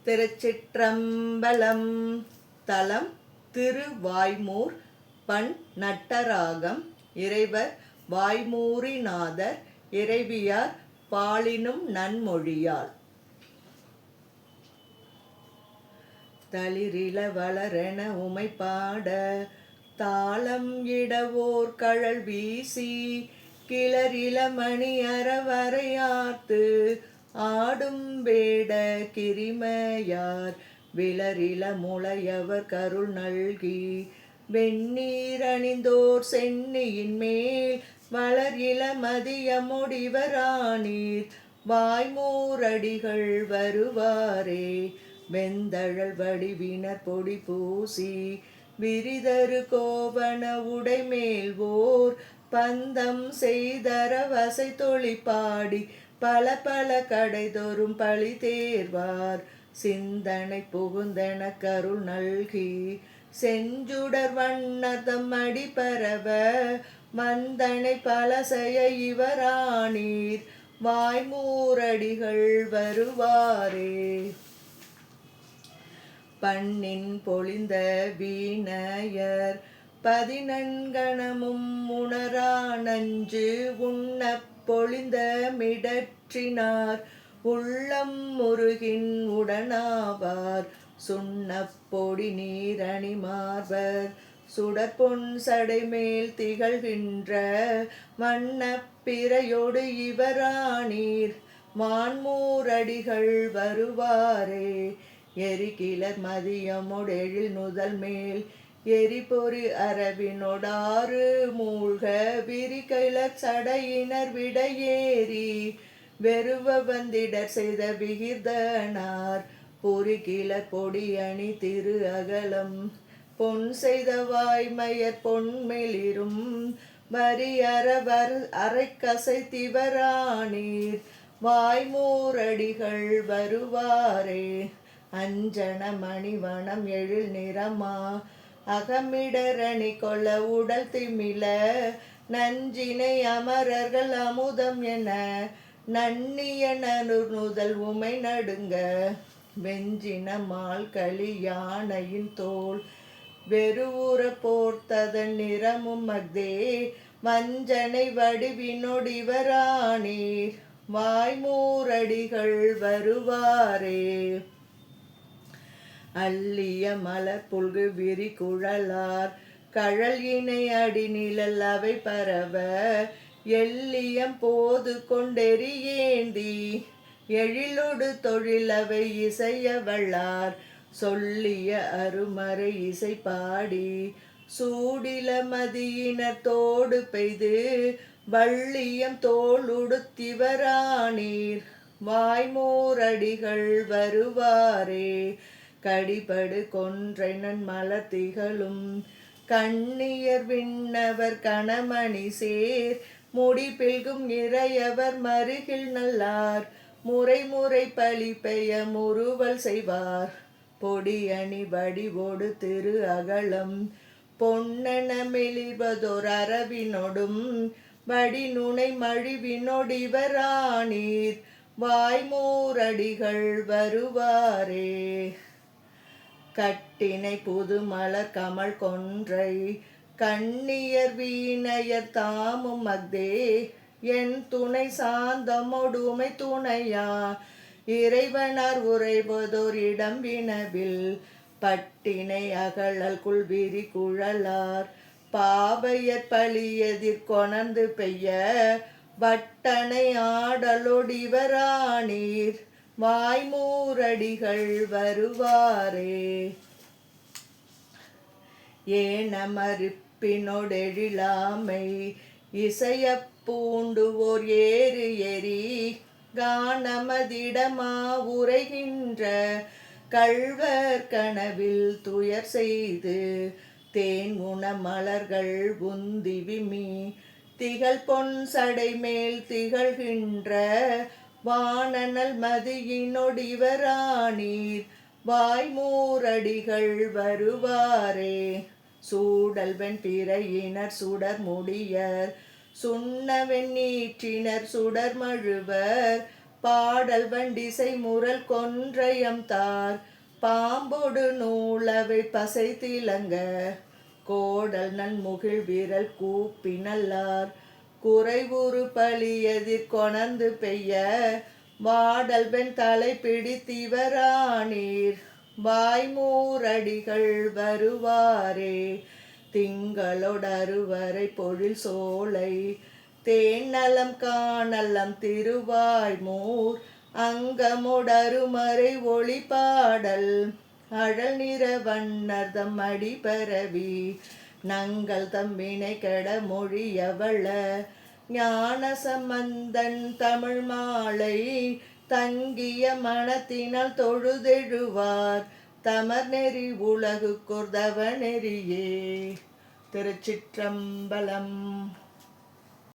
திருச்சிற்றம்பலம். தலம் திருவாய்மூர். பண் நட்டராகம். இறைவர் வாய்மூரிநாதர். இறைவியார் பாலினும் நன்மொழியாள். தளிரில வளரென உமைப்பாட தாளம் இடவோர் கழல் வீசி கிளரில மணி அறவரையார்த்து ஆடும் வேட கிரிமையார் விளரில முளையவர் கருள் நல்கி வெந்நீர் அணிந்தோர் சென்னியின் மேல் வளர் இள மதியமுடிவரானீர் வாய்மூரடிகள் வருவாரே. வெந்தழல் வடிவினர் பொடி பூசி விரிதரு கோவண உடைமேல்வோர் பந்தம் செய்தர வசை தொழிப்பாடி பல பல கடைதொறும் பழி தேர்வார் சிந்தனை புகுந்தன கருள் நல்கி செஞ்சுடர் வண்ணதம் அடிபரவ வந்தனை பல செய்ய இவரானீர் வாய்மூரடிகள் வருவாரே. பண்ணின் பொழிந்த வீணையர் பதினன்கணமும் உணரா நஞ்சு உண்ணப் பொழிந்த மிடற்றினார் உள்ளம் முருகின் உடனாவார் சுண்ணப் பொடி நீரணி மார்பர் சுடற்பொன் சடைமேல் திகழ்கின்ற வண்ணப் பிறையோடு இவரானீர் வான்மூரடிகள் வருவாரே. எரிகிளர் மதியமுடெழில் நுதல் மேல் எரிபொறி அரவினொடாறு மூழ்க விரிகிளர் சடையினர் விடையேறி வெறுவ வந்திடர் செய்த விகிர்தனார் பொறிகிளர் பொடி அணி திரு அகலம் பொன் செய்த வாய்மையர் பொன்மெளிரும் வரி அறவர் அரைக்கசை திவரானீர் வாய்மூரடிகள் வருவாரே. அஞ்சன மணிவனம் எழில் நிறமா அகமிடரணி கொள்ள உடல் திமில நஞ்சினை அமரர்கள் அமுதம் என நன்னிய நுதல் உமை நடுங்க வெஞ்சின மால் களி யானையின் தோல் வெறுவுற போர்த்ததன் நிறமும் மக்தே வஞ்சனை வடிவினொடிவரானீர் வாய்மூரடிகள் வருவாரே. அல்லிய மலர் புல்கு விரி குழலார் கழல் இணை அடி நிழல் அவை பரவ எல்லியம் போது கொண்டெறியேந்தி எழிலொடு தொழிலவை இசைய வல்லார் சொல்லிய அருமறை இசை பாடி சூடில மதியினர் தோடு பெய்து வள்ளியம் தோளுடுத்திவரானீர் வாய்மூரடிகள் வருவாரே. கடிபடு கொன்றைனன் மலர் திகழும் கண்ணியர் விண்ணவர் கணமணி சேர் முடிபில்கும் இறையவர் மருகில் நல்லார் முறை முறை பழி பெய்ய முறுவல் செய்வார் பொடி அணி வடிவோடு திரு அகலம் பொன்னென மெளிர்வதோர் அரவினொடும் வடி நுனை மழிவினொடிவரானீர் வாய்மூரடிகள் வருவாரே. கட்டினை புது மலர் கமல் கொன்றை கண்ணியர் வீணையர் தாமும் மக்தே என் துணை சாந்தமொடுமை துணையா இறைவனார் உறைவதோர் இடம் வினவில் பட்டினை அகழல் குள்விரி குழலார் பாவையர் பழி எதிர் கொணர்ந்து பெய்ய வட்டனை ஆடலொடிவரானீர் வாய்மூரடிகள் வருவாரே. ஏனமறுப்பினொடெழிலாமை இசையப் பூண்டுவோர் ஏறு எரி கானமதிடமா உரைகின்ற கள்வர் கனவில் துயர் செய்து தேன் உண மலர்கள் உந்தி விமி திகழ் பொன் சடைமேல் திகழ்கின்ற வானனல் மதியினொடிவரானீர் வாய்மூரடிகள் வருவாரே. சூடல்வெண் பிறையினர் சுடர் முடியர் சுண்ணவெண் நீற்றினர் சுடர் மழுவர் பாடல் வண்டிசை முரல் கொன்றையம் தார் பாம்பொடு நூலவை பசை திலங்க கோடல் நன்முகில் விரல் கூப்பி நல்லார் குறைவுறு பழி எதிர் கொணர்ந்து பெய்ய வாடல் வெண் தலை பிடித்திவரானீர் வாய்மூரடிகள் வருவாரே திங்களொடருவரை பொழில் சோலை தேநலம் காணலம் திருவாய்மூர் அங்கமுடருமறை ஒளிபாடல் அழல் நிற வண்ணர்தம் அடி பரவி நங்கள் தம்பினை கெட மொழியவள ஞான சம்பந்தன் தமிழ் மாலை தங்கிய மனத்தினால் தொழுதெழுவார் தமர் நெறி உலகுக்கொர்தவ நெறியே. திருச்சிற்றம்பலம்.